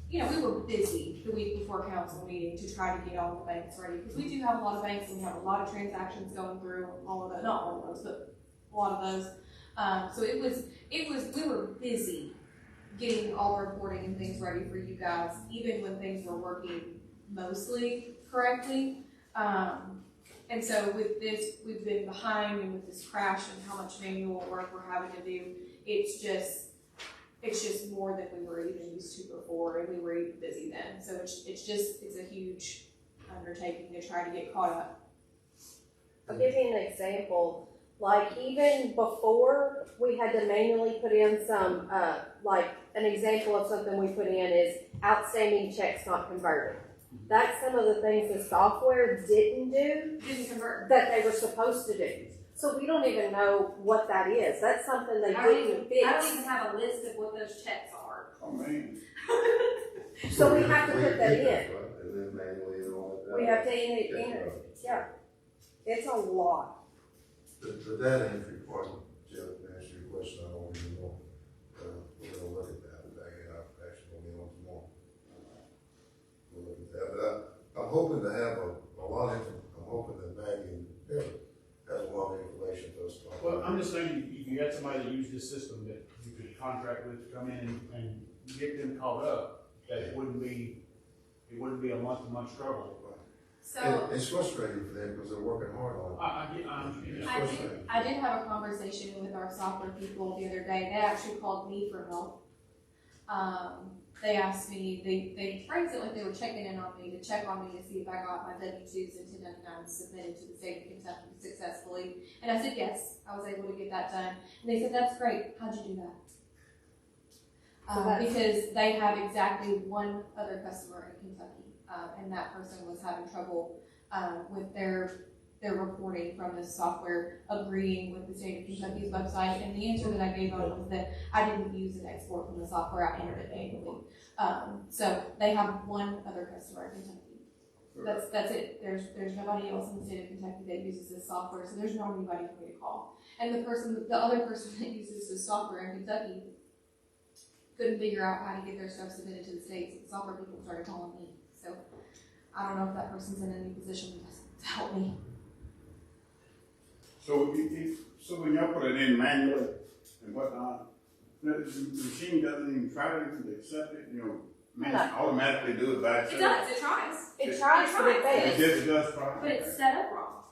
we were busy the week before council meeting to try to get all the banks ready, because we do have a lot of banks and we have a lot of transactions going through, all of those, not all of those, but a lot of those. So we were busy getting all the reporting and things ready for you guys, even when things were working mostly correctly. And so with this, we've been behind, and with this crash and how much manual work we're having to do, it's just more than we were even used to before, and we were even busy then. So it's a huge undertaking to try to get caught up. I'll give you an example. Like, even before, we had to manually put in some, like, an example of something we put in is outstanding checks not converted. That's some of the things the software didn't do Didn't convert. that they were supposed to do. So we don't even know what that is. That's something they didn't fix. I don't even have a list of what those checks are. Oh, man. So we have to put that in. Right, and then manually and all that. We have to enter it. Yeah. It's a lot. The data entry part, Jeff, to answer your question, I don't even know. We're gonna look at that, and I actually gonna be on tomorrow. We'll look at that, but I'm hoping to have a lot of, I'm hoping that Maggie and Eric has a lot of information for us to talk Well, about. I'm just saying, if you had somebody that used this system that you could contract with to come in and get them caught up, that it wouldn't be a month-to-month struggle. So And it's frustrating for them because they're working hard on it. I understand It's that. frustrating. I did have a conversation with our software people the other day. They actually called me for help. They asked me, they phrased it like they were checking in on me to check on me to see if I got my W-2s and 1099s submitted to the state of Kentucky successfully. And I said, yes, I was able to get that done. And they said, that's great. How'd you do Because they have exactly one other customer in Kentucky, and that person was having trouble, with their reporting from the software agreeing with the state of Kentucky's website, and the answer that I gave them was that I didn't use an export from the software, I entered it manually. So they have one other customer in Kentucky. That's it. There's nobody else in the state of Kentucky that uses this software, so there's no anybody for me to call. And the other person that uses this software in Kentucky couldn't figure out how to get their stuff submitted to the state, so the software people started calling me. So I don't know if that person's in any position to help me. So when y'all put it in manually and whatnot, the machine doesn't even try to accept it, automatically do it by It itself? does, it tries. It tries to be It fast. just does try. But it's set up wrong.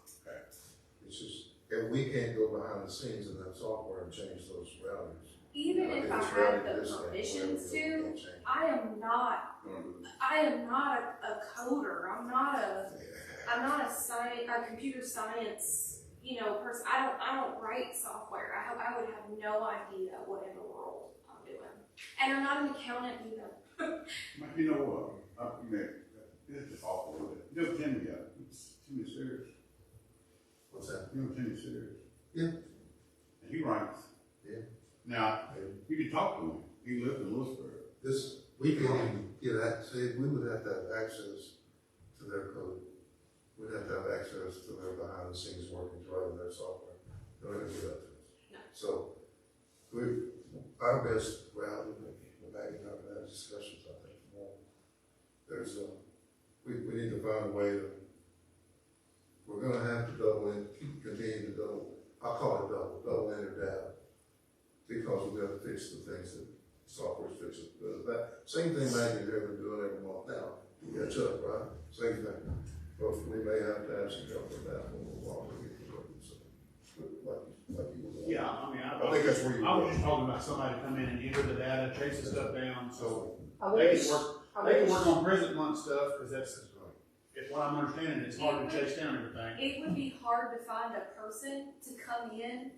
It's just, if we can't go behind the scenes in that software and change those values. Even if I had the permissions to, I am not a coder. I'm not a computer science, person. I don't write software. I would have no idea what in the world I'm doing. And I'm not an accountant either. You know what, this is awful with it. You know Timmy, Timmy Sears. What's that? You know Timmy Sears? Yeah. And he writes. Yeah. Now, you can talk to him. He lives in Lewisburg. We can't even get access, we would have to have access to their code. We'd have to have access to their behind the scenes workings rather than their software. They're not gonna do that to us. No. So, our best route, we're back in our discussions, I think, more. We need to find a way to, we're gonna have to continue to double, I'll call it double enter data. Because we've got to fix the things that software's fixing. That same thing Maggie's been doing every month now. You catch up, right? Same thing. But we may have to have some help with that while we get to work. So, like you were. Yeah, I mean, I think that's where you I were. was just talking about somebody come in and enter the data, chase the stuff down, so I they wish, can work on present month stuff, because that's what I'm understanding, it's hard to chase down everything. It would be hard to find a person to come in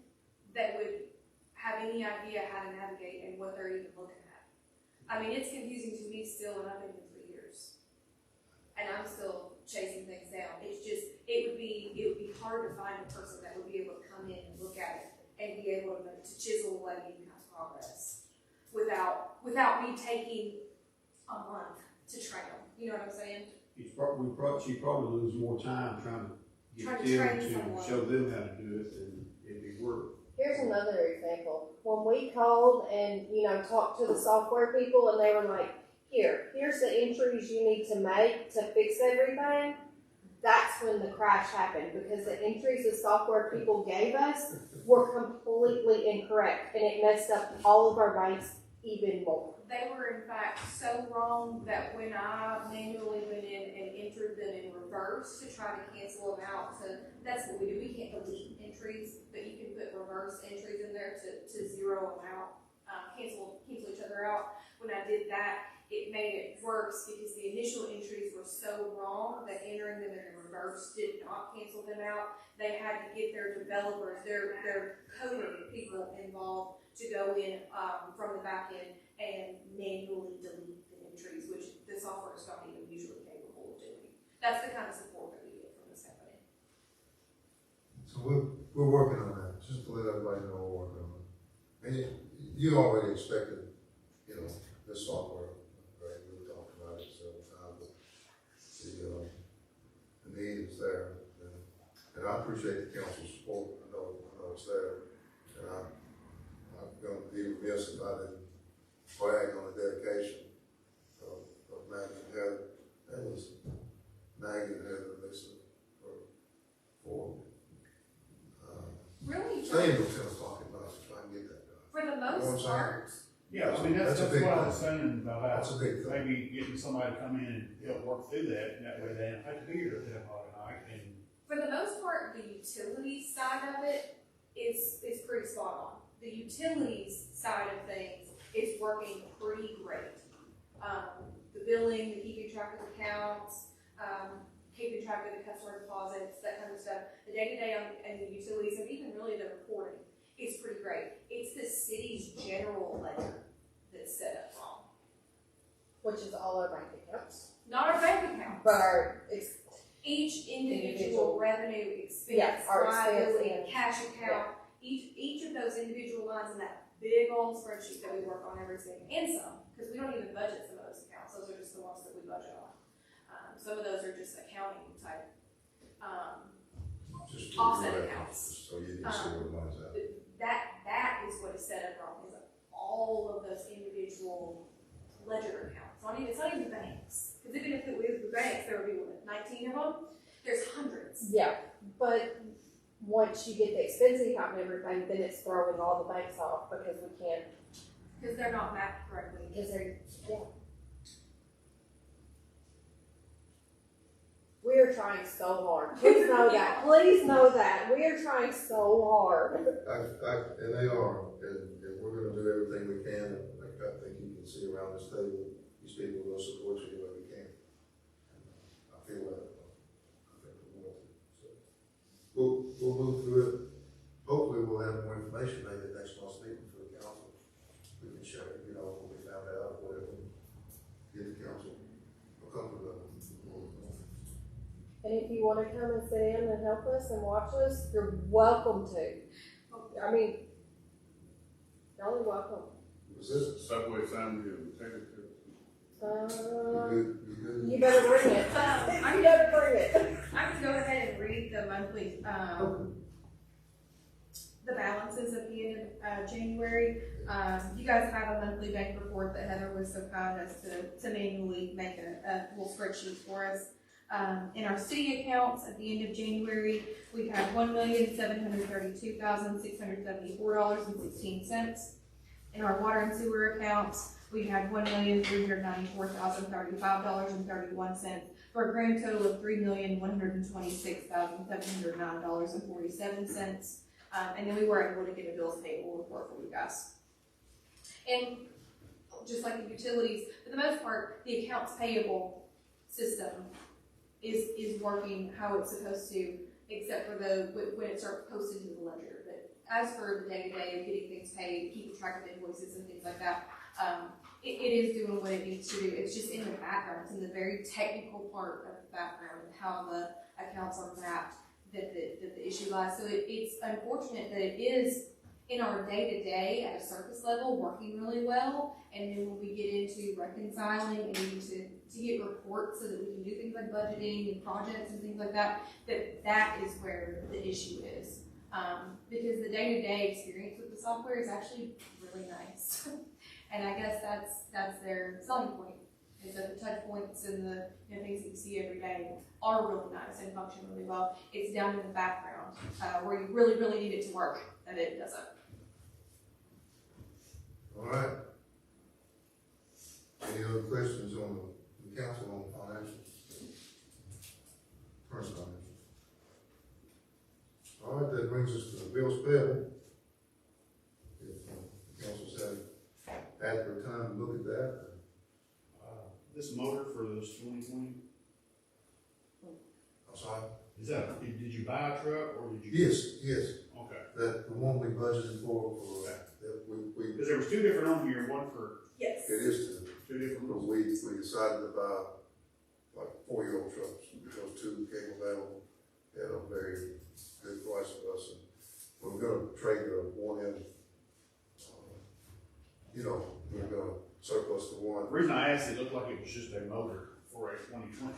that would have any idea how to navigate and what they're even looking at. I mean, it's confusing to me still, and I've been here 3 years. And I'm still chasing things down. It's just, it would be hard to find a person that would be able to come in and look at it and be able to chisel away any kind of progress without me taking a month to train them. You know what I'm saying? She probably lose more time trying to Trying get to them train to someone. show them how to do it than it'd be work. here's another example. When we called and, talked to the software people and they were like, here's the entries you need to make to fix everything. That's when the crash happened, because the entries the software people gave us were completely incorrect, and it messed up all of our banks even more. They were in fact so wrong that when I manually went in and entered them in reverse to try to cancel them out, that's what we do. We can't delete entries, but you can put reverse entries in there to zero them out, cancel each other out. When I did that, it made it worse because the initial entries were so wrong that entering them in reverse did not cancel them out. They had to get their developers, their coding people involved to go in from the back end and manually delete the entries, which the software is not even usually capable of doing. That's the kind of support that we get from this company. So we're working on that, just to let everybody know we're working on it. And you already expected, this software, right? We talked about it several times, but the need is there. And I appreciate the council's support. I know it's there. And I'm going to be remiss if I didn't brag on the dedication of Maggie and Heather. That was Maggie and Heather and Lisa for Really, staying till 10 o'clock at night to try and get that done. for the You know what I'm most saying? part, Yeah, I mean, that's That's a what big I thing. was saying about That's a big thing. maybe getting somebody to come in and help work through that, and that way they don't have to be here at 10 o'clock at night, and for the most part, the utilities side of it is pretty spot on. The utilities side of things is working pretty great. The billing, the keeping track of accounts, keeping track of the customer deposits, that kind of stuff. The day-to-day and the utilities, and even really the reporting, is pretty great. It's the city's general ledger that's set up which is all our bank accounts, Not our bank account. but our, Each individual Individual. revenue, Yeah, expense, our expense liability, and- cash account, each of those individual lines in that big old spreadsheet that we work on every single, and some, because we don't even budget some of those accounts, those are just the ones that we budget on. Some of those are just accounting type, Just offset for your accounts. reference, so you can see where the money's at. that is what is set up wrong, is all of those individual ledger accounts, it's not even the banks. Because even if it was the banks, there would be, what, 19 of them? There's hundreds. yeah, but once you get the expense account and everything, then it's throwing all the banks off because we can't, Because they're not mapped correctly. because they're, yeah. We are trying so hard. Please know that. Please know that. We are trying so hard. And they are, and we're gonna do everything we can, and I think you can see around this table, these people will support you any way we can. I feel that, I think we will, so. We'll move through it, hopefully we'll have more information maybe at next month's meeting for the council. We can share, what we found out, or whatever, get the council comfortable. And if you want to come and sit in and help us and watch us, you're welcome to. I mean, y'all are welcome. Was this, Subway sign, you take it to. you good? You better bring it. I You better bring it. I can go ahead and read the monthly, the balances at the end of January. You guys have a monthly bank report that Heather was so kind as to manually make a little spreadsheet for us. In our city accounts at the end of January, we had $1,732,674.16. In our water and sewer accounts, we had $1,394,035.31 for a grand total of $3,126,709.47. And then we were able to get a bills payable report for you guys. And just like the utilities, for the most part, the accounts payable system is working how it's supposed to, except for when it starts posted to the ledger. But as for the day-to-day of getting things paid, keeping track of invoices and things like that, it is doing what it needs to do. It's just in the background. It's in the very technical part of the background and how the accounts are mapped that the issue lies. So it's unfortunate that it is in our day-to-day at a surface level working really well, and then when we get into reconciling and needing to get reports so that we can do things like budgeting and projects and things like that, that is where the issue is. Because the day-to-day experience with the software is actually really nice. And I guess that's their selling point, is that the touch points and the things that you see every day are really nice and function really well. It's down in the background where you really, really need it to work, and it doesn't. All right. Any other questions on the council on financials? First financials. All right, that brings us to the bills payable. If the council said adequate time to look at that. This motor for those 2020, I'm sorry? is that, did you buy a truck or did you? Yes, yes, Okay, that, the one we budgeted for that we, because there was two different on here, one for Yes. it is to, two different. but we decided to buy like 4-year-old trucks. Those two came available at a very good price for us. And we're gonna trade the one in, we're gonna surplus the one. The reason I asked, it looked like it was just a motor for a 2020.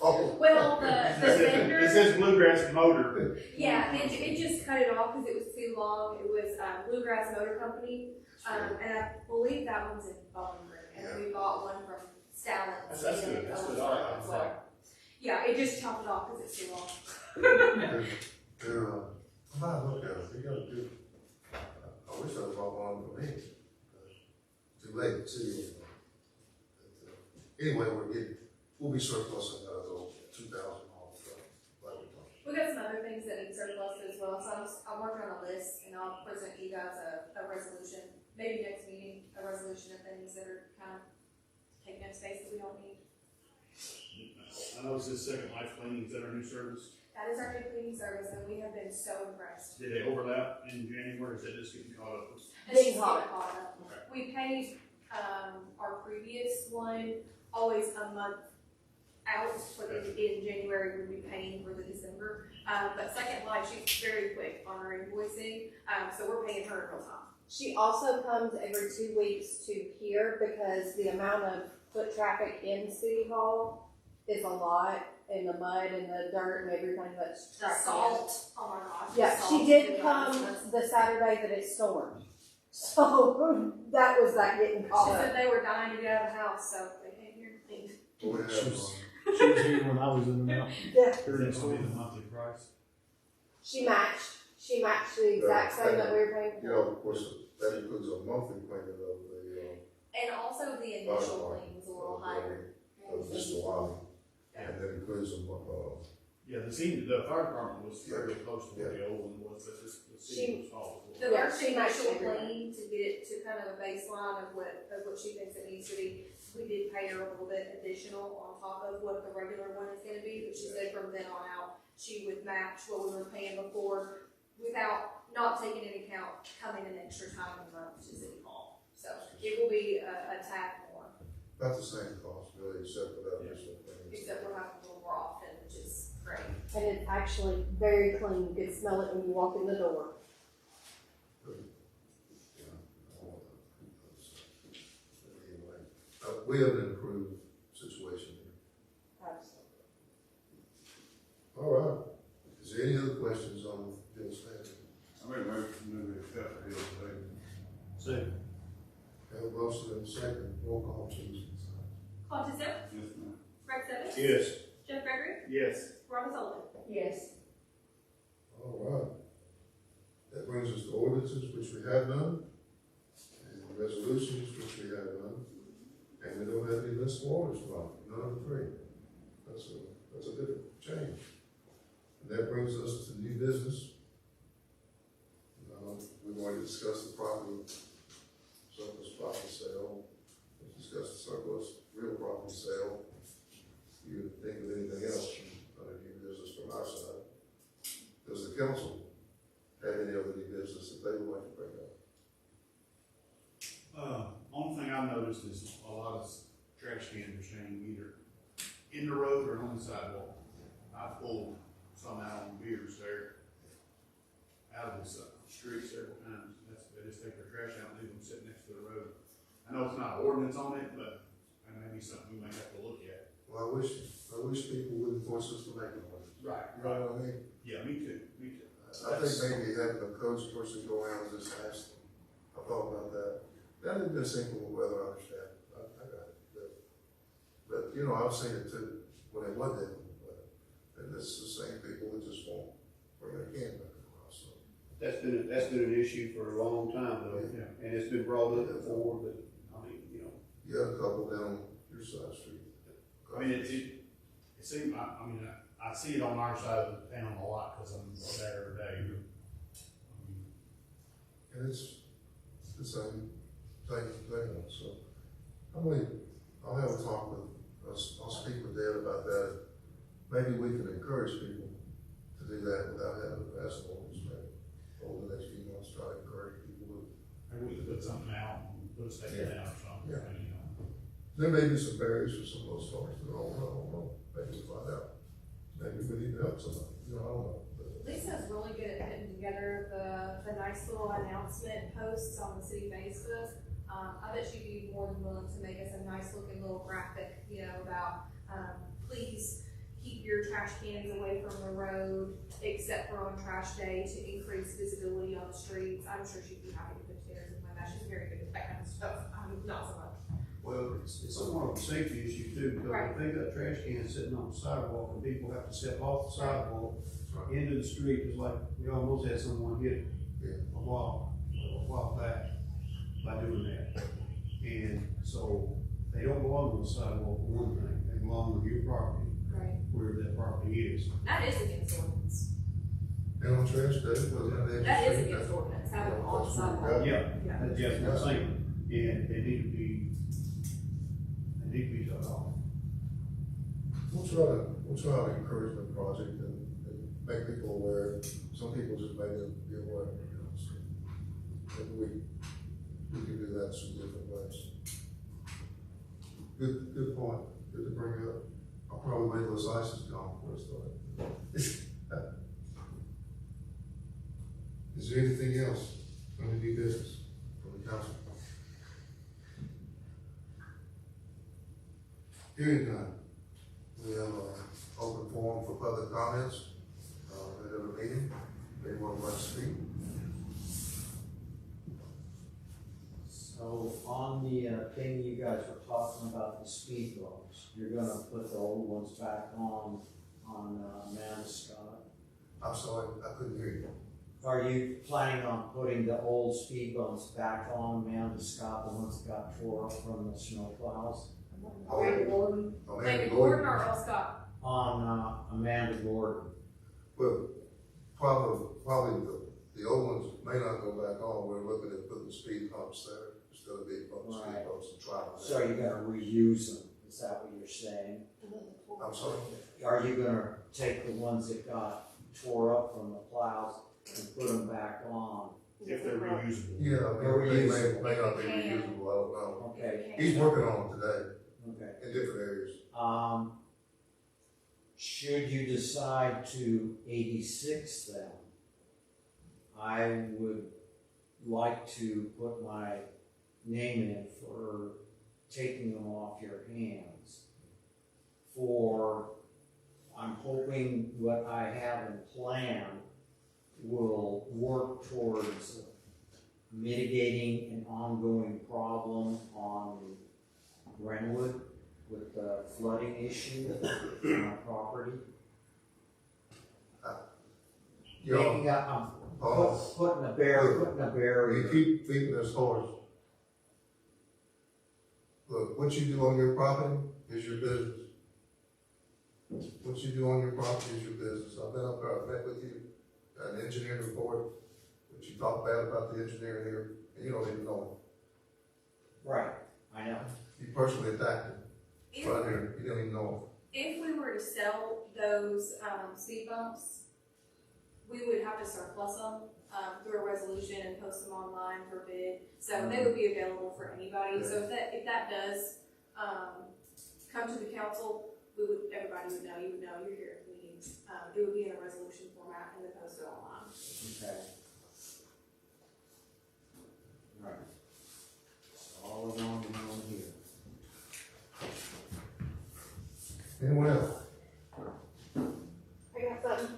Oh. Well, the It vendor, says Bluegrass motor. yeah, it just cut it off because it was too long. It was Bluegrass Motor Company, and I believe that one's in Bowling Green, and we bought one from Stalin. That's good, that's good, all right, as well. Yeah, it just chopped it off because it's too long. They're, I might look at it, they gotta do, I wish I bought one for me. Too late, too. Anyway, we'll be surplusing those 2,000 off, like we talked. We got some other things that need surplus as well, so I'm working on a list, and I'll present you guys a resolution, maybe next meeting, a resolution of things that are kind of taking up space that we don't need. I know it's this Second Life Cleaning, is that our new service? That is our new cleaning service, and we have been so impressed. Did they overlap in January, or is that just getting caught up? And she's getting caught up. Okay. We paid, Our previous one, always a month out, so that in January we'd be paying for the December. But Second Life, she's very quick on her invoicing, so we're paying her in real time. She also comes every 2 weeks to here because the amount of foot traffic in City Hall is a lot, and the mud and the dirt and everything that's The trapped in. salt, oh my gosh. the Yeah, salt she is did the come nonsense. the Saturday that it stormed. So that was that getting She caught said up. they were dying to get out of the house, so they came here and cleaned. We have, She was here when I was in and out. Yeah, Is that gonna be the monthly price? she matched the exact same that we were paying you for. know, of course, that includes a monthly payment of the, And also the initial clean was a little higher. of Mr. Wiley. And that includes Yeah, the fire department was fairly close to what the old one was, but the city was all. The Yeah, first she matched initial everything. clean to get it to kind of a baseline of what she thinks it needs to be, we did pay her a little bit additional on top of what the regular one is gonna be, but she said from then on out, she would match what we were paying before without not taking into account coming an extra time a month to City Hall. So it will be a tad more, about the same cost, really, except for that additional thing. except we're having a little more often, which is great. And it's actually very clean. You can smell it when you walk in the door. Anyway, we have an improved situation here. Absolutely. All right. Is there any other questions on the bill standard? I made a motion to accept the bill today. Second. Have a motion and a second, roll call please. Claude Tizzo, Yes, ma'am. Rex Evans, Yes. Jeff Gregory, Yes. Robin Sullivan. Yes. All right. That brings us to ordinances, which we have none, and resolutions, which we have none, and we don't have any list of orders tonight, none of the three. That's a good change. And that brings us to new business. We've already discussed the property, surplus property sale, we discussed the surplus real property sale. You think of anything else under new business from our side? Does the council have any other new business that they would like to bring up? Only thing I've noticed is a lot of trash cans are staying either in the road or on the sidewalk. I pulled some out on Beers there, out of this street several times. They just take their trash out and leave them sitting next to the road. I know it's not an ordinance on it, but that may be something we may have to look at. Well, I wish people would force us to make them. Right. You know what I mean? Yeah, me too. I think maybe having a codes person go around and just ask them. I thought about that. That had been simple weather, I understand. I got it. But, you know, I've seen it too, when it wasn't in the weather. And it's the same people that just won't bring their can back across, so. That's been an issue for a long time though, Yeah. and it's been brought up before, but, I mean, you know. You have a couple down your side street. I mean, it seems, I see it on our side of the town a lot because I'm there every day. And it's the same thing, so. I'll have a talk with, I'll speak with Dad about that. Maybe we can encourage people to do that without having to pass an ordinance, maybe. Over the next few months, try to encourage people to. Maybe we could put something out and put a statement out or something. Yeah. You know. There may be some barriers for some of those stores that are all, I don't know, maybe we'll find out. Maybe we need to help somebody, you know, I don't know. But Lisa's really good at putting together the nice little announcement posts on the city Facebook. I bet she'd be more than willing to make us a nice looking little graphic, you know, about, please keep your trash cans away from the road, except for on trash day to increase visibility on the streets. I'm sure she'd be happy to put together something like that. She's very good at that kind of stuff. Not so much. Well, it's somewhat of a safety issue too, because Right. if they got trash cans sitting on the sidewalk and people have to step off the sidewalk into the street, it's like, we almost had someone hit a while back by doing that. And so, they don't belong on the sidewalk for one thing, they belong on your property, Right. wherever that property is. That is against ordinance. And on trash day, was that? That is against ordinance, having them on the sidewalk. Yeah, Yeah. that's just what I'm saying, and they need to be shut off. We'll try an encouragement project and make people aware. Some people just may not be aware, you know, so maybe we can do that some different ways. Good point, good to bring up. I'll probably wait till this ice is gone before I start. Is there anything else on the new business from the council? Hearing none, we have an open forum for public comments, at the meeting. Anyone want to speak? So on the thing you guys were talking about, the speed bumps, you're gonna put the old ones back on Amanda Scott. I'm sorry, I couldn't hear you. Are you planning on putting the old speed bumps back on Amanda Scott, the ones that got tore up from the snow plows? Randy Gordon, David Gordon or Earl Scott? On Amanda Gordon. Well, probably the old ones may not go back on. We're looking at putting speed bumps there instead of big bumps, speed Right. bumps and trying. So you're gonna reuse them, is that what you're saying? I'm sorry. Are you gonna take the ones that got tore up from the plows and put them back on? If they're reusable. Yeah, They're I mean, they reusable. may not be They can. reusable, I don't know. Okay, He's working on them today okay. in different areas. Should you decide to 86 them, I would like to put my name in for taking them off your hands. I'm hoping what I have in plan will work towards mitigating an ongoing problem on Glenwood with the flooding issue on my property. You know, Making up, Paul, putting a barrier. you keep feeding this horse. Look, what you do on your property is your business. What you do on your property is your business. I've been up there, I've met with you, an engineering report, but you talk bad about the engineer here, and you don't even know him. Right, I know. You personally attacked him If, right here, you don't even know if we were to sell those, speed bumps, we would have to surplus them, through a resolution and post them online for bid. So they would be available for anybody. So if that does, come to the council, everybody would know, you would know, you're here at the meetings. It would be in a resolution format and then posted online. Okay. Right. All along here. him. Anyone else? I got something.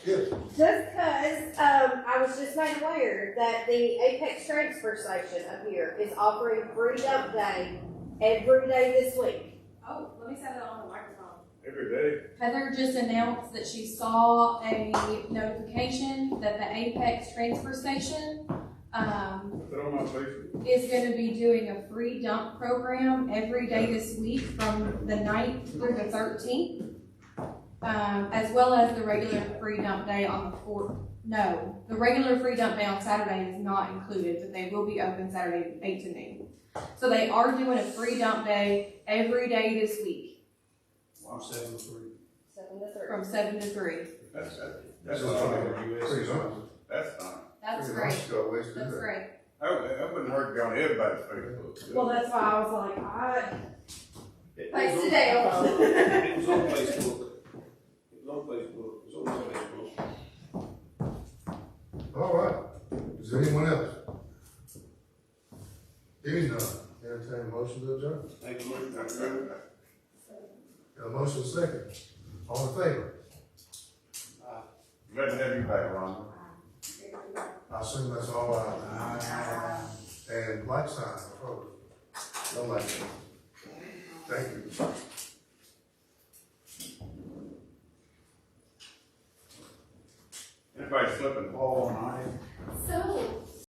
Yes. Just because, I was just made aware that the Apex Transfer Station up here is offering free dump day every day this week. Oh, let me say that on the microphone. Every day. Heather just announced that she saw a notification that the Apex Transfer Station, Put it on my Facebook. is gonna be doing a free dump program every day this week from the 9th through the 13th. As well as the regular free dump day on the 4th. No, the regular free dump day on Saturday is not included, but they will be open Saturday 8 to noon. So they are doing a free dump day every day this week I'm 7-3. 7 to 3. from 7 to 3. That's That's fine. pretty nice. That's fine. That's Pretty great. nice. You got ways to do That's that. great. I wouldn't hurt to go on everybody's Facebook. Well, that's why I was like, Place today. It was on Facebook. It was on Facebook. It was on Facebook. All right. Is there anyone else? Hearing none, entertain a motion to adjourn. Thank you. Got a motion second. All in favor? Glad to have you back, Ron. I assume that's all right. And like sign, opposed? No like sign. Thank you. Anybody slip and fall on ice?